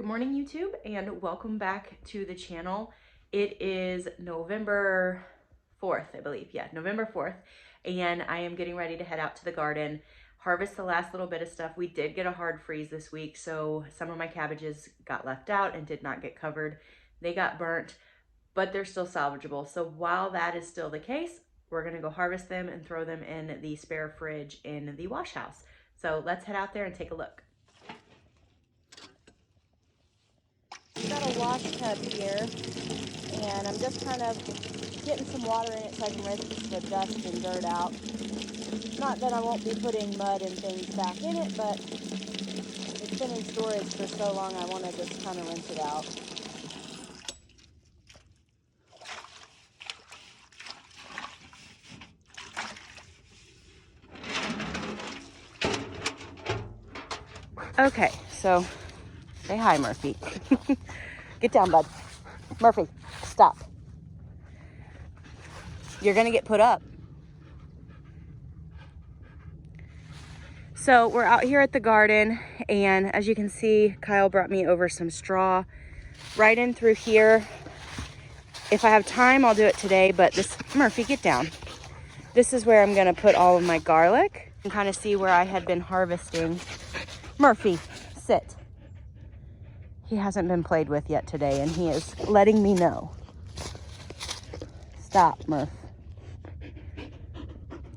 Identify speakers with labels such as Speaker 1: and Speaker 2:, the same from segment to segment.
Speaker 1: morning, YouTube, and welcome back to the channel. It is November 4th, I believe. Yeah, November 4th, and I am getting ready to head out to the garden, harvest the last little bit of stuff. We did get a hard freeze this week, so some of my cabbages got left out and did not get covered. They got burnt, but they're still salvageable. So while that is still the case, we're gonna go harvest them and throw them in the spare fridge in the wash house. So let's head out there and take a look.
Speaker 2: We've got a wash tub here, and I'm just kind of getting some water in it so I can rinse the dust and dirt out. Not that I won't be putting mud and things back in it, but it's been in storage for so long I want to just kind of rinse it out.
Speaker 1: Okay, so say hi, Murphy. Get down, bud. Murphy, stop. You're gonna get put up. So we're out here at the garden, and as you can see, Kyle brought me over some straw right in through here. If I have time, I'll do it today, but Murphy, get down. This is where I'm gonna put all of my garlic and kind of see where I had been harvesting. Murphy, sit. He hasn't been played with yet today, and he is letting me know. Stop, Murph.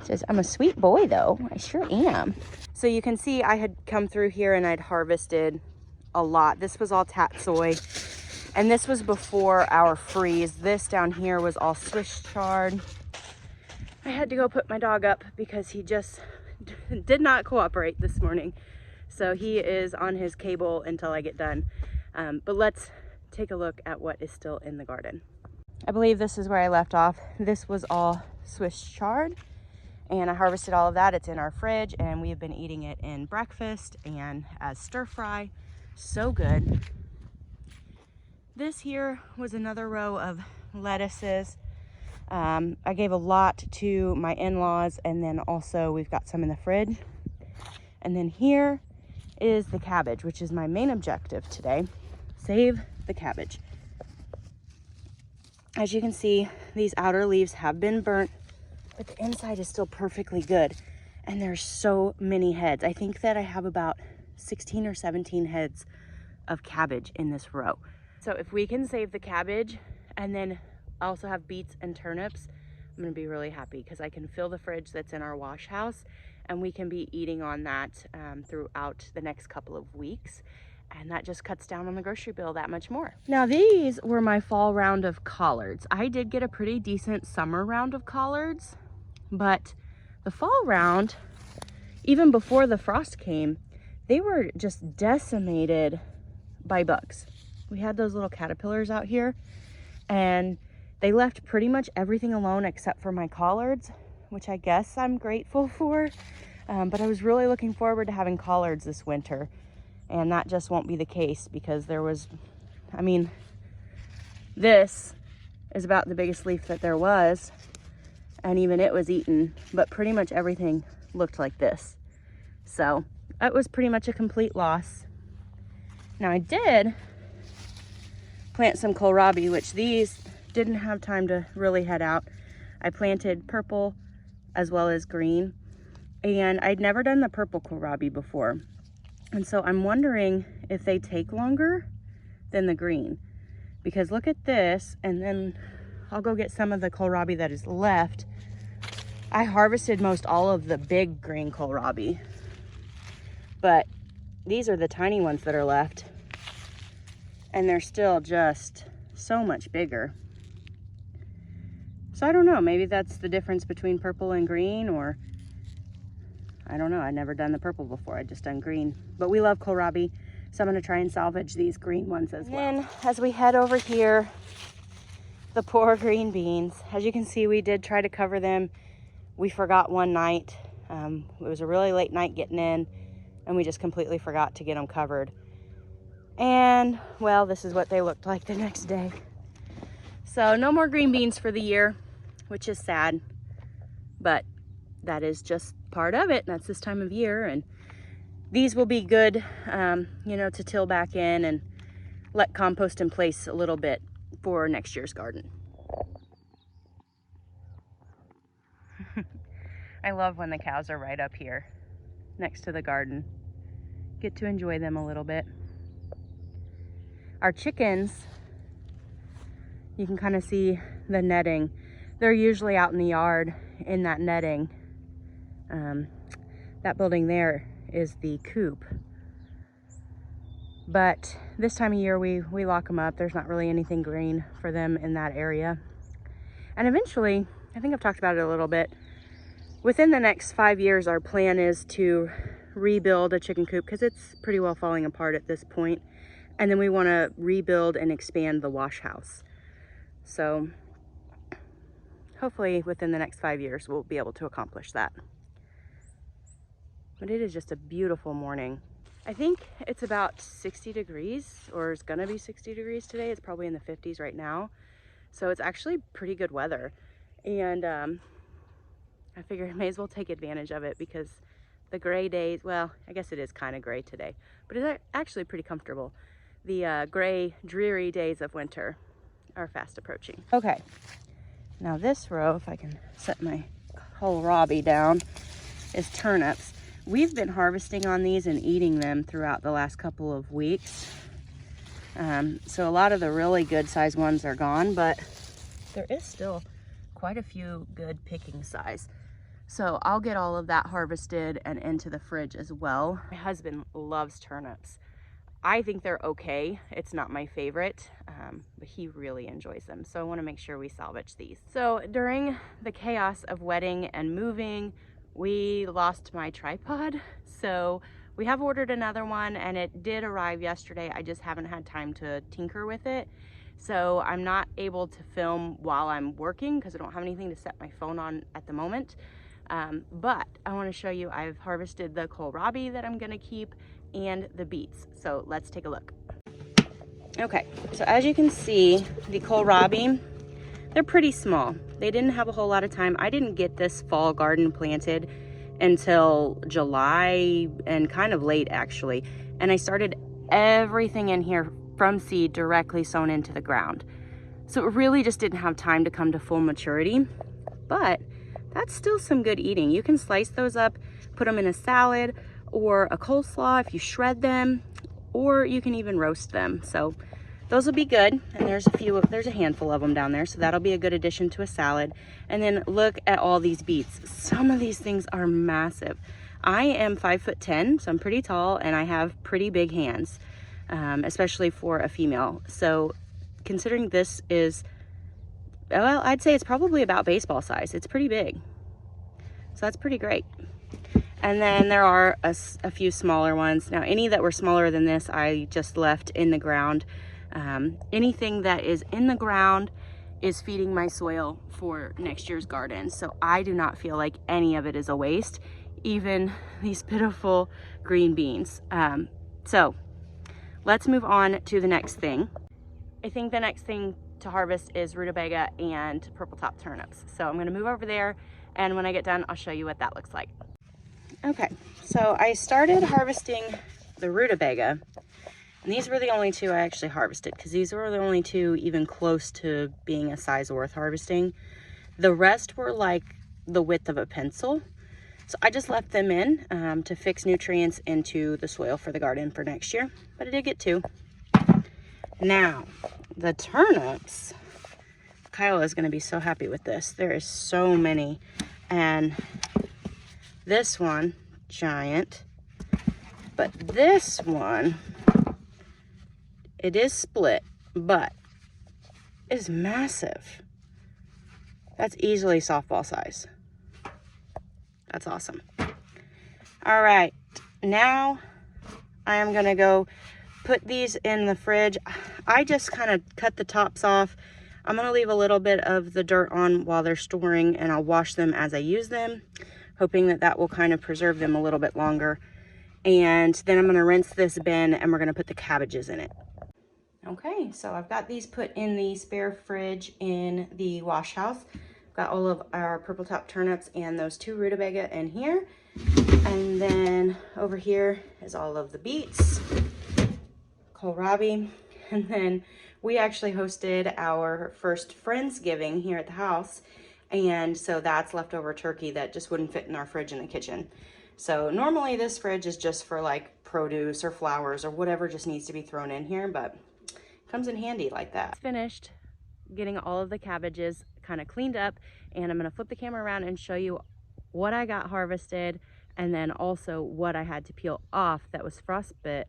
Speaker 1: Says, I'm a sweet boy, though. I sure am. So you can see I had come through here and I'd harvested a lot. This was all tatsoi, and this was before our freeze. This down here was all Swiss chard. I had to go put my dog up because he just did not cooperate this morning. So he is on his cable until I get done. But let's take a look at what is still in the garden. I believe this is where I left off. This was all Swiss chard, and I harvested all of that. It's in our fridge, and we have been eating it in breakfast and as stir fry. So good. This here was another row of lettuces. I gave a lot to my in-laws, and then also we've got some in the fridge. And then here is the cabbage, which is my main objective today. Save the cabbage. As you can see, these outer leaves have been burnt, but the inside is still perfectly good. And there's so many heads. I think that I have about 16 or 17 heads of cabbage in this row. So if we can save the cabbage and then also have beets and turnips, I'm gonna be really happy because I can fill the fridge that's in our wash house, and we can be eating on that throughout the next couple of weeks. And that just cuts down on the grocery bill that much more. Now these were my fall round of collards. I did get a pretty decent summer round of collards, but the fall round, even before the frost came, they were just decimated by bugs. We had those little caterpillars out here, and they left pretty much everything alone except for my collards, which I guess I'm grateful for. But I was really looking forward to having collards this winter. And that just won't be the case because there was, I mean, this is about the biggest leaf that there was. And even it was eaten, but pretty much everything looked like this. So it was pretty much a complete loss. Now I did plant some kohlrabi, which these didn't have time to really head out. I planted purple as well as green, and I'd never done the purple kohlrabi before. And so I'm wondering if they take longer than the green, because look at this, and then I'll go get some of the kohlrabi that is left. I harvested most all of the big green kohlrabi, but these are the tiny ones that are left, and they're still just so much bigger. So I don't know, maybe that's the difference between purple and green, or I don't know. I've never done the purple before. I've just done green. But we love kohlrabi, so I'm going to try and salvage these green ones as well. And then as we head over here, the poor green beans. As you can see, we did try to cover them. We forgot one night. It was a really late night getting in, and we just completely forgot to get them covered. And, well, this is what they looked like the next day. So no more green beans for the year, which is sad. But that is just part of it. That's this time of year, and these will be good, you know, to till back in and let compost in place a little bit for next year's garden. I love when the cows are right up here next to the garden. Get to enjoy them a little bit. Our chickens, you can kind of see the netting. They're usually out in the yard in that netting. That building there is the coop. But this time of year we lock them up. There's not really anything green for them in that area. And eventually, I think I've talked about it a little bit, within the next 5 years, our plan is to rebuild a chicken coop because it's pretty well falling apart at this point. And then we want to rebuild and expand the wash house. So hopefully within the next 5 years, we'll be able to accomplish that. But it is just a beautiful morning. I think it's about 60 degrees, or it's gonna be 60 degrees today. It's probably in the 50s right now. So it's actually pretty good weather. And I figure I may as well take advantage of it because the gray days, well, I guess it is kind of gray today, but it's actually pretty comfortable. The gray, dreary days of winter are fast approaching. Okay, now this row, if I can set my kohlrabi down, is turnips. We've been harvesting on these and eating them throughout the last couple of weeks. So a lot of the really good size ones are gone, but there is still quite a few good picking size. So I'll get all of that harvested and into the fridge as well. My husband loves turnips. I think they're okay. It's not my favorite, but he really enjoys them. So I want to make sure we salvage these. So during the chaos of wedding and moving, we lost my tripod. So we have ordered another one and it did arrive yesterday. I just haven't had time to tinker with it. So I'm not able to film while I'm working because I don't have anything to set my phone on at the moment. But I want to show you, I've harvested the kohlrabi that I'm going to keep and the beets. So let's take a look. Okay, so as you can see, the kohlrabi, they're pretty small. They didn't have a whole lot of time. I didn't get this fall garden planted until July and kind of late actually. And I started everything in here from seed directly sown into the ground. So it really just didn't have time to come to full maturity, but that's still some good eating. You can slice those up, put them in a salad or a coleslaw if you shred them, or you can even roast them. So those will be good. And there's a handful of them down there. So that'll be a good addition to a salad. And then look at all these beets. Some of these things are massive. I am 5'10", so I'm pretty tall and I have pretty big hands, especially for a female. So considering this is, well, I'd say it's probably about baseball size. It's pretty big. So that's pretty great. And then there are a few smaller ones. Now, any that were smaller than this, I just left in the ground. Anything that is in the ground is feeding my soil for next year's garden. So I do not feel like any of it is a waste, even these pitiful green beans. So let's move on to the next thing. I think the next thing to harvest is rutabaga and purple top turnips. So I'm gonna move over there, and when I get done, I'll show you what that looks like. Okay, so I started harvesting the rutabaga, and these were the only two I actually harvested because these were the only two even close to being a size worth harvesting. The rest were like the width of a pencil. So I just left them in to fix nutrients into the soil for the garden for next year, but I did get two. Now, the turnips, Kyle is gonna be so happy with this. There is so many, and this one, giant, but this one, it is split, but is massive. That's easily softball size. That's awesome. All right, now I am gonna go put these in the fridge. I just kind of cut the tops off. I'm gonna leave a little bit of the dirt on while they're storing, and I'll wash them as I use them, hoping that that will kind of preserve them a little bit longer. And then I'm gonna rinse this bin and we're gonna put the cabbages in it. Okay, so I've got these put in the spare fridge in the wash house. Got all of our purple top turnips and those two rutabaga in here. And then over here is all of the beets, kohlrabi, And then we actually hosted our first Friendsgiving here at the house. And so that's leftover turkey that just wouldn't fit in our fridge in the kitchen. So normally this fridge is just for like produce or flowers or whatever just needs to be thrown in here, but it comes in handy like that. Finished getting all of the cabbages kind of cleaned up, and I'm going to flip the camera around and show you what I got harvested and then also what I had to peel off that was frostbit.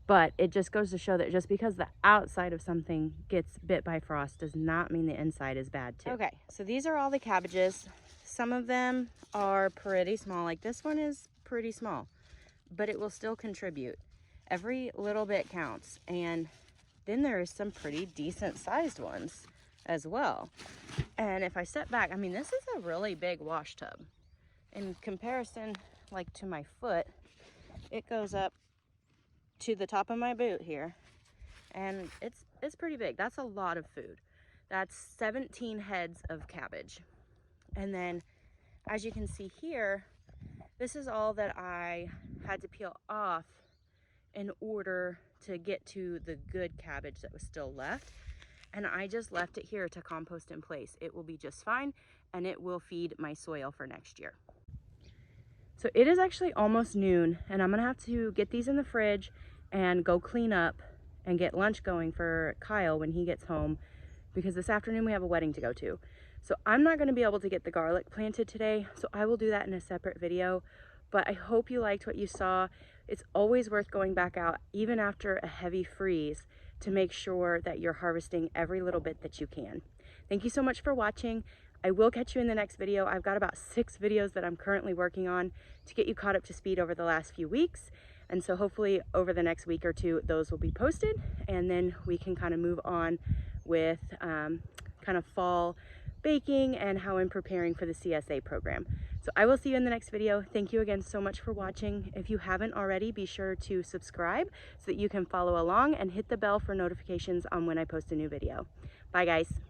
Speaker 1: But it just goes to show that just because the outside of something gets bit by frost does not mean the inside is bad too. Okay, so these are all the cabbages. Some of them are pretty small, like this one is pretty small, but it will still contribute. Every little bit counts. And then there's some pretty decent sized ones as well. And if I step back, I mean, this is a really big wash tub. In comparison, like to my foot, it goes up to the top of my boot here, and it's pretty big. That's a lot of food. That's 17 heads of cabbage. And then as you can see here, this is all that I had to peel off in order to get to the good cabbage that was still left. And I just left it here to compost in place. It will be just fine, and it will feed my soil for next year. So it is actually almost noon, and I'm gonna have to get these in the fridge and go clean up and get lunch going for Kyle when he gets home, because this afternoon we have a wedding to go to. So I'm not gonna be able to get the garlic planted today, so I will do that in a separate video. But I hope you liked what you saw. It's always worth going back out, even after a heavy freeze, to make sure that you're harvesting every little bit that you can. Thank you so much for watching. I will catch you in the next video. I've got about 6 videos that I'm currently working on to get you caught up to speed over the last few weeks. And so hopefully over the next week or two, those will be posted, and then we can kind of move on with kind of fall baking and how I'm preparing for the CSA program. So I will see you in the next video. Thank you again so much for watching. If you haven't already, be sure to subscribe so that you can follow along and hit the bell for notifications on when I post a new video. Bye guys.